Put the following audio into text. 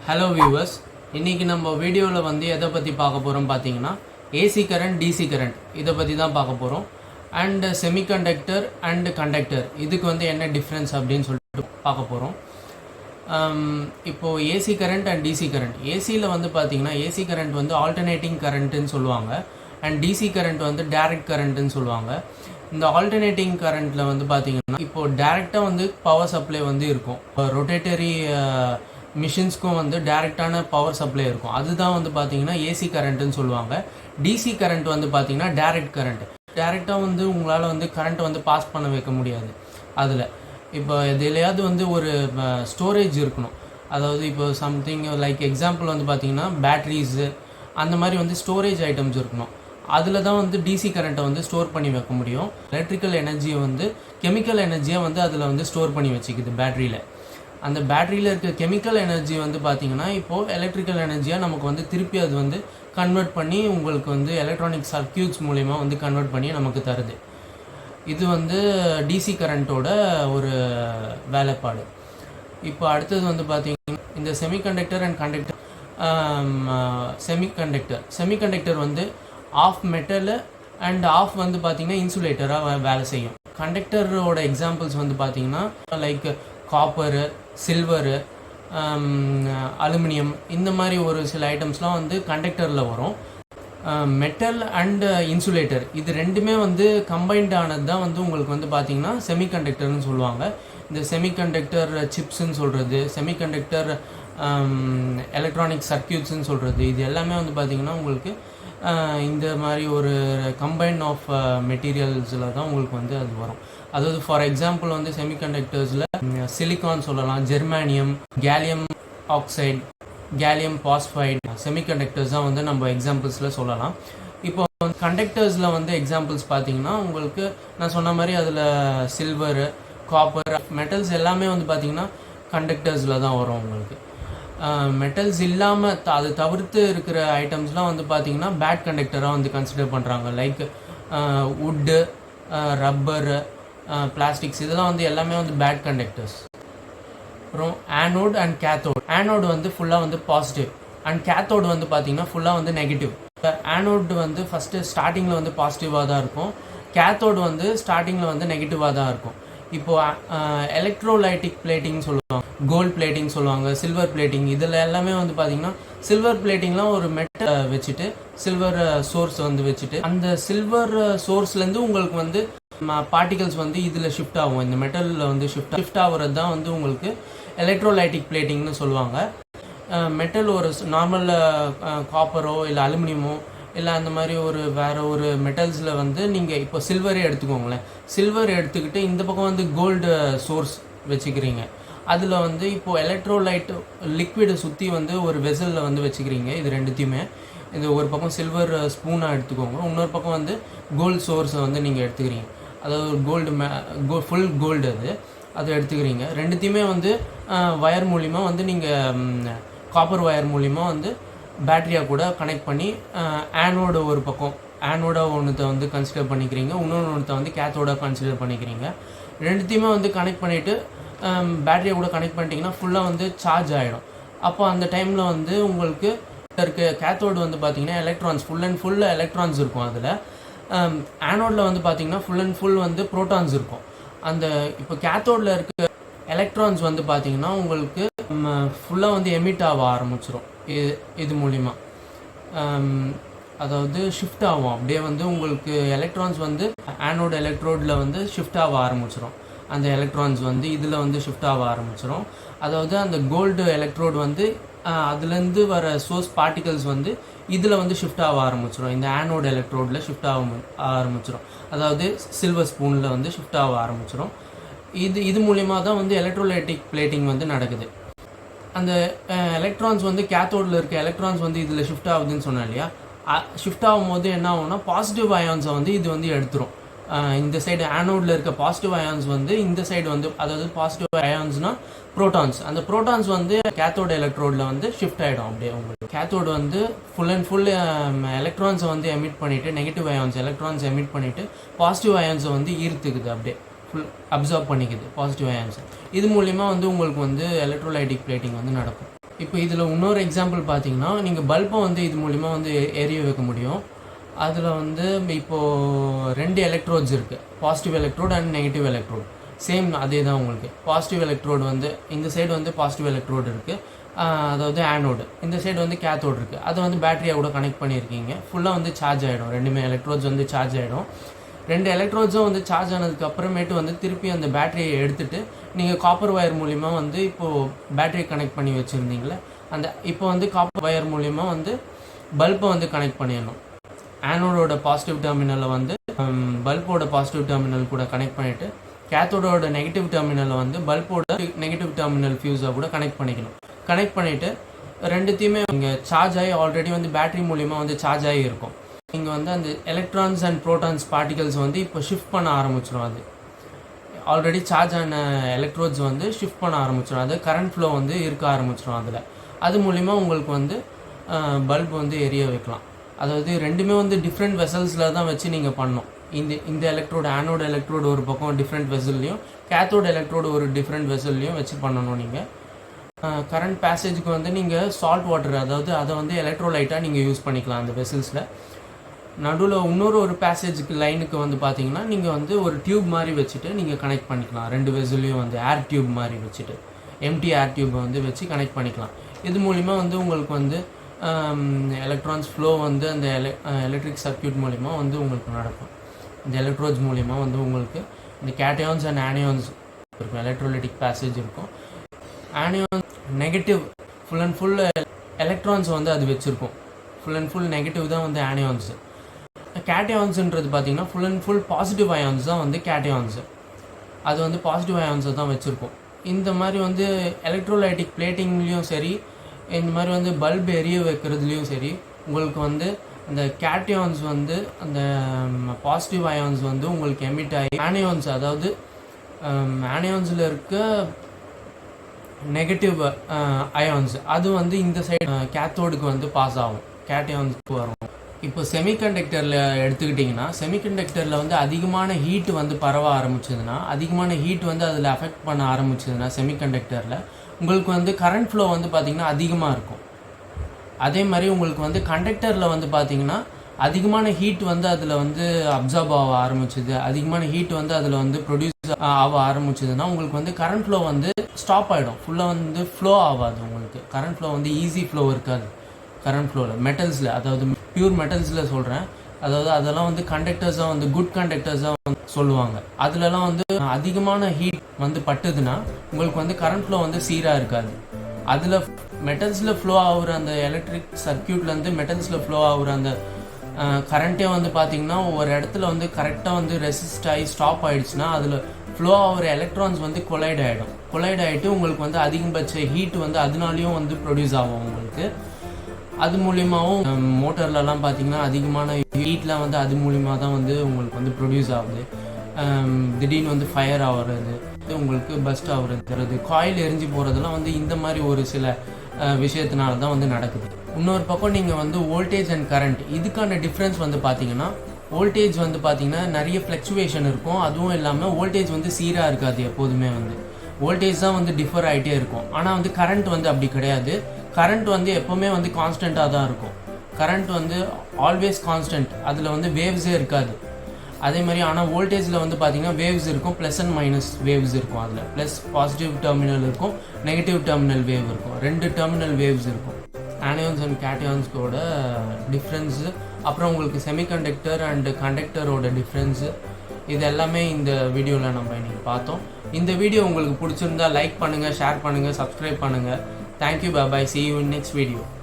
Hello viewers, இன்னைக்கு நம்ம வீடியோல வந்து எதை பத்தி பார்க்க போறோம் பாத்தீங்கன்னா AC current DC current இத பத்தி தான் பார்க்க போறோம் and semiconductor and conductor இதுக்கு வந்து என்ன டிஃபரன்ஸ் அப்படினு சொல்லிட்டு பார்க்க போறோம். இப்போ AC current and DC current AC ல வந்து பாத்தீங்கன்னா AC current வந்து alternating current ன்னு சொல்லுவாங்க and DC current வந்து direct current ன்னு சொல்லுவாங்க. இந்த alternating currentல வந்து பாத்தீங்கன்னா இப்போ டைரக்ட்டா வந்து பவர் சப்ளை வந்து இருக்கும். ரொட்டேட்டரி மிஷின்ஸ்க்கும் வந்து டைரக்டான பவர் சப்ளை இருக்கும். அதுதான் வந்து பாத்தீங்கன்னா ஏசி கரண்ட்னு சொல்லுவாங்க. டிசி கரண்ட் வந்து பாத்தீங்கன்னா டைரக்ட் கரண்ட். டைரக்டா வந்து உங்களால வந்து கரண்ட் வந்து பாஸ் பண்ண வைக்க முடியாது. அதுல இப்போ எதுலயாவது வந்து ஒரு ஸ்டோரேஜ் இருக்கணும். அதாவது இப்போ சம்திங் லைக் எக்ஸாம்பிள் வந்து பாத்தீங்கன்னா பேட்டரிஸ் அந்த மாதிரி வந்து ஸ்டோரேஜ் ஐட்டம்ஸ் இருக்கணும். அதில் தான் வந்து டிசி கரண்ட்டை வந்து ஸ்டோர் பண்ணி வைக்க முடியும். எலக்ட்ரிக்கல் எனர்ஜியை வந்து கெமிக்கல் எனர்ஜியை வந்து அதில் வந்து ஸ்டோர் பண்ணி வச்சுக்குது பேட்டரியில். அந்த பேட்டரியில் இருக்க கெமிக்கல் எனர்ஜி வந்து பார்த்திங்கன்னா இப்போது எலக்ட்ரிக்கல் எனர்ஜியாக நமக்கு வந்து திருப்பி அது வந்து கன்வெர்ட் பண்ணி உங்களுக்கு வந்து எலக்ட்ரானிக் சர்க்யூட்ஸ் மூலயமா வந்து கன்வெர்ட் பண்ணி நமக்கு தருது. இது வந்து டிசி கரண்ட்டோட ஒரு வேலைப்பாடு. இப்போ அடுத்தது வந்து பார்த்திங்கன்னா இந்த செமிகண்டக்டர் அண்ட் கண்டக்டர். செமிகண்டக்டர் வந்து ஆஃப் மெட்டலு அண்ட் ஆஃப் வந்து பார்த்திங்கன்னா இன்சுலேட்டராக வேலை செய்யும். கண்டக்டரோட எக்ஸாம்பிள்ஸ் வந்து பார்த்திங்கன்னா லைக் காப்பரு, சில்வரு, அலுமினியம் இந்த மாதிரி ஒரு சில ஐட்டம்ஸ்லாம் வந்து கண்டக்டரில் வரும். மெட்டல் அண்ட் இன்சுலேட்டர் இது ரெண்டுமே வந்து கம்பைன்ட் ஆனது தான் வந்து உங்களுக்கு வந்து பார்த்திங்கன்னா செமிகண்டக்டர்னு சொல்லுவாங்க. இந்த செமிகண்டக்டர் சிப்ஸ்ன்னு சொல்கிறது, செமிகண்டக்டர் எலக்ட்ரானிக் சர்க்யூட்ஸ்ன்னு சொல்கிறது, இது எல்லாமே வந்து பார்த்திங்கன்னா உங்களுக்கு இந்த மாதிரி ஒரு கம்பைன் ஆஃப் மெட்டீரியல்ஸில் தான் உங்களுக்கு வந்து அது வரும். அதாவது ஃபார் எக்ஸாம்பிள் வந்து செமிகண்டக்டர்ஸில் சிலிக்கான் சொல்லலாம், germanium, gallium oxide, gallium phosphide semiconductors தான் வந்து நம்ம எக்ஸாம்பிள்ஸில் சொல்லலாம். இப்போ கண்டக்டர்ஸில் வந்து எக்ஸாம்பிள்ஸ் பார்த்தீங்கன்னா உங்களுக்கு நான் சொன்ன மாதிரி அதில் சில்வரு, காப்பர், மெட்டல்ஸ் எல்லாமே வந்து பார்த்தீங்கன்னா கண்டக்டர்ஸில் தான் வரும் உங்களுக்கு. மெட்டல்ஸ் இல்லாமல் அது தவிர்த்து இருக்கிற ஐட்டம்ஸ்லாம் வந்து பார்த்தீங்கன்னா பேட் கண்டக்டராக வந்து கன்சிடர் பண்ணுறாங்க. லைக் வுட்டு, ரப்பரு, பிளாஸ்டிக்ஸ் இதெல்லாம் வந்து எல்லாமே வந்து பேட் கண்டக்டர்ஸ். அப்புறம் ஆனோட் அண்ட் கேத்தோட். ஆனோடு வந்து ஃபுல்லாக வந்து பாசிட்டிவ் அண்ட் கேத்தோடு வந்து பார்த்தீங்கன்னா ஃபுல்லாக வந்து நெகட்டிவ். ஆனோடு வந்து ஃபஸ்ட்டு ஸ்டார்டிங்கில் வந்து பாசிட்டிவாக தான் இருக்கும், கேத்தோடு வந்து ஸ்டார்டிங்கில் வந்து நெகட்டிவாக தான் இருக்கும். இப்போது எலக்ட்ரோலைட்டிக் பிளேட்டிங் சொல்லுவாங்க, கோல்ட் பிளேட்டிங் சொல்லுவாங்க, சில்வர் பிளேட்டிங். இதில் எல்லாமே வந்து பார்த்தீங்கன்னா சில்வர் பிளேட்டிங்லாம் ஒரு மெட்டல் வச்சுட்டு சில்வர் சோர்ஸ் வந்து வச்சுட்டு அந்த சில்வர் சோர்ஸ்லேருந்து உங்களுக்கு வந்து பார்ட்டிகல்ஸ் வந்து இதில் ஷிஃப்ட் ஆகும். இந்த மெட்டலில் வந்து ஷிஃப்ட் ஆகுறது தான் வந்து உங்களுக்கு எலக்ட்ரோலைட்டிக் பிளேட்டிங்னு சொல்லுவாங்க. மெட்டல் ஒரு நார்மல் காப்பரோ இல்லை அலுமினியமோ இல்லை அந்த மாதிரி ஒரு வேறு ஒரு மெட்டல்ஸில் வந்து நீங்கள் இப்போ சில்வரே எடுத்துக்கோங்களேன். சில்வர் எடுத்துக்கிட்டு இந்த பக்கம் வந்து கோல்டு சோர்ஸ் வச்சுக்கிறீங்க. அதில் வந்து இப்போது எலக்ட்ரோலைட் லிக்விடை சுற்றி வந்து ஒரு வெசலில் வந்து வச்சுக்கிறீங்க. இது ரெண்டுத்தையுமே இது ஒரு பக்கம் சில்வர் ஸ்பூனாக எடுத்துக்கோங்க, இன்னொரு பக்கம் வந்து கோல்டு சோர்ஸை வந்து நீங்கள் எடுத்துக்கிறீங்க. அதாவது கோல்டு ஃபுல் கோல்டு அதை எடுத்துக்கிறீங்க. ரெண்டுத்தையுமே வந்து வயர் மூலிமா வந்து நீங்கள் காப்பர் வயர் மூலிமா வந்து பேட்டரியாக கூட கனெக்ட் பண்ணி ஆனோட ஒரு பக்கம் ஆனோட ஒன்றுத்தை வந்து கன்சிடர் பண்ணிக்கிறீங்க, இன்னொன்று ஒன்றத்தை வந்து கேத்தோட கன்சிடர் பண்ணிக்கிறீங்க. ரெண்டுத்தையுமே வந்து கனெக்ட் பண்ணிவிட்டு பேட்டரியை கூட கனெக்ட் பண்ணிட்டீங்கன்னா ஃபுல்லாக வந்து சார்ஜ் ஆகிடும். அப்போ அந்த டைமில் வந்து உங்களுக்கு இருக்க கேத்தோடு வந்து பார்த்திங்கன்னா electrons full and full electrons இருக்கும். அதில் ஆனோடில் வந்து பார்த்திங்கன்னா ஃபுல் அண்ட் ஃபுல் வந்து ப்ரோட்டான்ஸ் இருக்கும். அந்த இப்போ கேத்தோடில் இருக்க எலக்ட்ரான்ஸ் வந்து பார்த்திங்கன்னா உங்களுக்கு ஃபுல்லாக வந்து எமிட் ஆக ஆரம்பிச்சிடும். இது மூலிமா அதாவது ஷிஃப்ட் ஆகும். அப்படியே வந்து உங்களுக்கு எலக்ட்ரான்ஸ் வந்து ஆனோட் எலக்ட்ரோடில் வந்து ஷிஃப்ட் ஆக ஆரம்பிச்சிடும். அந்த எலக்ட்ரான்ஸ் வந்து இதில் வந்து ஷிஃப்ட் ஆக ஆரம்பிச்சிடும். அதாவது அந்த கோல்டு எலக்ட்ரோடு வந்து அதுலேருந்து வர சோர்ஸ் பார்ட்டிகல்ஸ் வந்து இதில் வந்து ஷிஃப்ட் ஆக ஆரம்பிச்சிடும். இந்த ஆனோட் எலக்ட்ரோடில் ஷிஃப்ட் ஆரம்பிச்சிடும். அதாவது சில்வர் ஸ்பூனில் வந்து ஷிஃப்ட் ஆக ஆரம்பிச்சிடும். இது மூலிமா தான் வந்து எலக்ட்ரோலைட்டிக் பிளேட்டிங் வந்து நடக்குது. அந்த எலக்ட்ரான்ஸ் வந்து கேத்தோடில் இருக்க எலக்ட்ரான்ஸ் வந்து இதில் ஷிஃப்ட் ஆகுதுன்னு சொன்னேன் இல்லையா, ஷிஃப்ட் ஆகும்போது என்ன ஆகும்னா பாசிட்டிவ் அயான்ஸை வந்து இது வந்து எடுத்துரும். இந்த சைடு ஆனோடில் இருக்க பாசிட்டிவ் அயான்ஸ் வந்து இந்த சைடு வந்து, அதாவது பாசிட்டிவ் அயான்ஸ்னால் ப்ரோட்டான்ஸ், அந்த ப்ரோட்டான்ஸ் வந்து கேத்தோட எலக்ட்ரோடில் வந்து ஷிஃப்ட் ஆகிடும். அப்படியே உங்களுக்கு கேத்தோடு வந்து ஃபுல் அண்ட் ஃபுல் எலக்ட்ரான்ஸை வந்து எமிட் பண்ணிவிட்டு நெகட்டிவ் அயான்ஸ் எலக்ட்ரான்ஸ் எமிட் பண்ணிவிட்டு பாசிட்டிவ் அயான்ஸை வந்து ஈர்த்துக்குது, அப்படியே ஃபுல் அப்சர்வ் பண்ணிக்குது பாசிட்டிவ் அயான்ஸ். இது மூலிமா வந்து உங்களுக்கு வந்து எலக்ட்ரோலைட்டிக் பிளேட்டிங் வந்து நடக்கும். இப்போ இதில் இன்னொரு எக்ஸாம்பிள் பார்த்தீங்கன்னா, நீங்கள் பல்பை வந்து இது மூலிமா வந்து எரிய வைக்க முடியும். அதில் வந்து இப்போது 2 எலக்ட்ரோட்ஸ் இருக்குது, positive electrode and negative electrode. Same அதே தான் உங்களுக்கு. பாசிட்டிவ் எலக்ட்ரோடு வந்து இந்த சைடு வந்து பாசிட்டிவ் எலக்ட்ரோடு இருக்குது, அதாவது ஆனோடு. இந்த சைடு வந்து கேத்தோடு இருக்குது. அதை வந்து பேட்டரியாக கூட கனெக்ட் பண்ணியிருக்கீங்க. ஃபுல்லாக வந்து சார்ஜ் ஆகிடும். ரெண்டுமே எலக்ட்ரோட்ஸ் வந்து சார்ஜ் ஆகிடும். 2 எலக்ட்ரோட்ஸும் வந்து சார்ஜ் ஆனதுக்கு அப்புறமேட்டு வந்து திருப்பி அந்த பேட்டரியை எடுத்துகிட்டு நீங்கள் காப்பர் ஒயர் மூலிமா வந்து இப்போது பேட்டரியை கனெக்ட் பண்ணி வச்சுருந்தீங்களே, அந்த இப்போ வந்து காப்பர் ஒயர் மூலிமா வந்து பல்பை வந்து கனெக்ட் பண்ணிடணும். ஆனோடோட பாசிட்டிவ் டெர்மினலை வந்து பல்போட பாசிட்டிவ் டெர்மினல் கூட கனெக்ட் பண்ணிவிட்டு, கேத்தோடோட நெகட்டிவ் டெர்மினலை வந்து பல்போட நெகட்டிவ் டெர்மினல் ஃபியூஸாக கூட கனெக்ட் பண்ணிக்கணும். கனெக்ட் பண்ணிவிட்டு ரெண்டுத்தையுமே இங்கே சார்ஜ் ஆகி ஆல்ரெடி வந்து பேட்டரி மூலிமா வந்து சார்ஜ் ஆகி இருக்கும். இங்கே வந்து அந்த எலக்ட்ரான்ஸ் அண்ட் ப்ரோட்டான்ஸ் பார்ட்டிகல்ஸ் வந்து இப்போ ஷிஃப்ட் பண்ண ஆரம்பிச்சிடும். அது ஆல்ரெடி சார்ஜ் ஆன எலக்ட்ரோட்ஸ் வந்து ஷிஃப்ட் பண்ண ஆரம்பிச்சிடும். அது கரண்ட் ஃப்ளோ வந்து இருக்க ஆரம்பிச்சிடும் அதில். அது மூலிமா உங்களுக்கு வந்து பல்ப் வந்து எரிய வைக்கலாம். அதாவது ரெண்டுமே வந்து டிஃப்ரெண்ட் வெசல்ஸில் தான் வச்சு நீங்கள் பண்ணணும். இந்த எலக்ட்ரோடு ஆனோட எலக்ட்ரோடு ஒரு பக்கம் டிஃப்ரெண்ட் வெசல்லையும், கேத்தோட எலக்ட்ரோடு ஒரு டிஃப்ரெண்ட் வெசல்லையும் வச்சு பண்ணணும். நீங்கள் கரண்ட் பேசேஜுக்கு வந்து நீங்கள் சால்ட் வாட்டர், அதாவது அதை வந்து எலக்ட்ரோலைட்டாக நீங்கள் யூஸ் பண்ணிக்கலாம் அந்த வெசல்ஸில். நடுவில் ஒரு பேசேஜுக்கு லைனுக்கு வந்து பார்த்தீங்கன்னா நீங்கள் வந்து ஒரு டியூப் மாதிரி வச்சுட்டு நீங்கள் கனெக்ட் பண்ணிக்கலாம். 2 வெசல்லையும் வந்து ஏர் டியூப் மாதிரி வச்சுட்டு, எம்டி ஏர் டியூப்பை வந்து வச்சு கனெக்ட் பண்ணிக்கலாம். இது மூலிமா வந்து உங்களுக்கு வந்து எலக்ட்ரான்ஸ் ஃப்ளோ வந்து அந்த எலக்ட்ரிக் சர்க்யூட் மூலிமா வந்து உங்களுக்கு நடக்கும். இந்த எலக்ட்ரோட்ஸ் மூலிமா வந்து உங்களுக்கு இந்த கேட்டயான்ஸ் அண்ட் ஆனியான்ஸ் இருக்கும், எலக்ட்ரோலிட்டிக் பேசேஜ் இருக்கும். Anions negative full and full electrons வந்து அது வச்சுருக்கும். ஃபுல் அண்ட் ஃபுல் நெகட்டிவ் தான் வந்து ஆனியான்ஸ். கேட்டயான்ஸுன்றது பார்த்தீங்கன்னா full and full positive ions தான் வந்து கேட்டயான்ஸு. அது வந்து பாசிட்டிவ் அயான்ஸை தான் வச்சுருக்கோம். இந்த மாதிரி வந்து எலக்ட்ரோலைட்டிக் பிளேட்டிங்லேயும் சரி, இந்த மாதிரி வந்து பல்ப் எரிய வைக்கிறதுலேயும் சரி, உங்களுக்கு வந்து அந்த கேட்டயான்ஸ் வந்து அந்த பாசிட்டிவ் அயான்ஸ் வந்து உங்களுக்கு எமிட் ஆகி ஆனியான்ஸ், அதாவது ஆனியான்ஸில் இருக்க நெகட்டிவ் அயான்ஸ் அது வந்து இந்த சைடு கேத்தோடுக்கு வந்து பாஸ் ஆகும், கேட்டயான்ஸுக்கு வரும். இப்போ செமிகண்டக்டரில் எடுத்துக்கிட்டிங்கன்னா, செமிகண்டக்டரில் வந்து அதிகமான ஹீட் வந்து பரவ ஆரம்பிச்சதுன்னா, அதிகமான ஹீட் வந்து அதில் அஃபெக்ட் பண்ண ஆரம்பிச்சதுன்னா செமிகண்டக்டரில் உங்களுக்கு வந்து கரண்ட் ஃப்ளோ வந்து பார்த்திங்கன்னா அதிகமாக இருக்கும். அதே மாதிரி உங்களுக்கு வந்து கண்டக்டரில் வந்து பார்த்திங்கன்னா அதிகமான ஹீட் வந்து அதில் வந்து அப்சார்ப் ஆக ஆரம்பிச்சிது, அதிகமான ஹீட் வந்து அதில் வந்து ப்ரொடியூஸ் ஆக ஆரம்பிச்சதுன்னா உங்களுக்கு வந்து கரண்ட் ஃப்ளோ வந்து ஸ்டாப் ஆகிடும். ஃபுல்லாக வந்து ஃப்ளோ ஆகாது. உங்களுக்கு கரண்ட் ஃப்ளோ வந்து ஈஸி ஃப்ளோ இருக்காது. கரண்ட் ஃப்ளோவில் மெட்டல்ஸில், அதாவது பியூர் மெட்டல்ஸில் சொல்கிறேன், அதாவது அதெல்லாம் வந்து கண்டக்டர்ஸாக வந்து குட் கண்டக்டர்ஸாக வந்து சொல்லுவாங்க. அதுலலாம் வந்து அதிகமான ஹீட் வந்து பட்டுதுன்னா உங்களுக்கு வந்து கரண்ட் ஃப்ளோ வந்து சீராக இருக்காது. அதில் மெட்டல்ஸில் ஃப்ளோ ஆகுற அந்த எலக்ட்ரிக் சர்க்யூட்லேருந்து மெட்டல்ஸில் ஃப்ளோ ஆகுற அந்த கரண்ட்டே வந்து பார்த்திங்கன்னா ஒரு இடத்துல வந்து கரெக்டாக வந்து ரெசிஸ்ட் ஆகி ஸ்டாப் ஆகிடுச்சுன்னா அதில் ஃப்ளோ ஆகிற எலக்ட்ரான்ஸ் வந்து கொலைட் ஆகிடும். கொலைட் ஆகிட்டு உங்களுக்கு வந்து அதிகபட்ச ஹீட் வந்து அதனாலையும் வந்து ப்ரொடியூஸ் ஆகும் உங்களுக்கு. அது மூலியமாகவும் மோட்டர்லலாம் பார்த்திங்கன்னா அதிகமான ஹீட்லாம் வந்து அது மூலிமா தான் வந்து உங்களுக்கு வந்து ப்ரொடியூஸ் ஆகுது. திடீர்னு வந்து ஃபயர் ஆகிறது, உங்களுக்கு பஸ்ட் ஆகுறது, காயில் எரிஞ்சு போகிறதெல்லாம் வந்து இந்த மாதிரி ஒரு சில விஷயத்தினால தான் வந்து நடக்குது. இன்னொரு பக்கம் நீங்கள் வந்து வோல்டேஜ் அண்ட் கரண்ட், இதுக்கான டிஃப்ரென்ஸ் வந்து பார்த்தீங்கன்னா, வோல்டேஜ் வந்து பார்த்தீங்கன்னா நிறைய ஃப்ளக்சுவேஷன் இருக்கும். அதுவும் இல்லாமல் வோல்டேஜ் வந்து சீராக இருக்காது. எப்போதுமே வந்து வோல்டேஜ் தான் வந்து டிஃபர் ஆகிட்டே இருக்கும். ஆனால் வந்து கரண்ட் வந்து அப்படி கிடையாது. கரண்ட் வந்து எப்போவுமே வந்து கான்ஸ்டண்ட்டாக தான் இருக்கும். கரண்ட் வந்து ஆல்வேஸ் கான்ஸ்டன்ட், அதில் வந்து வேவ்ஸே இருக்காது. அதே மாதிரி ஆனால் வோல்டேஜில் வந்து பார்த்திங்கன்னா வேவ்ஸ் இருக்கும், ப்ளஸ் அண்ட் மைனஸ் வேவ்ஸ் இருக்கும். அதில் ப்ளஸ் பாசிட்டிவ் டெர்மினல் இருக்கும், நெகட்டிவ் டெர்மினல் வேவ் இருக்கும், 2 டெர்மினல் வேவ்ஸ் இருக்கும். ஆனியான்ஸ் அண்ட் கேட்டயான்ஸ்கோட டிஃப்ரென்ஸு, அப்புறம் உங்களுக்கு செமிகண்டக்டர் அண்ட் கண்டக்டரோட டிஃப்ரென்ஸு, இது எல்லாமே இந்த வீடியோவில் நம்ம இன்றைக்கி பார்த்தோம். இந்த வீடியோ உங்களுக்கு பிடிச்சிருந்தா லைக் பண்ணுங்கள், ஷேர் பண்ணுங்கள், சப்ஸ்கிரைப் பண்ணுங்கள். Thank you, bye, see you in next video.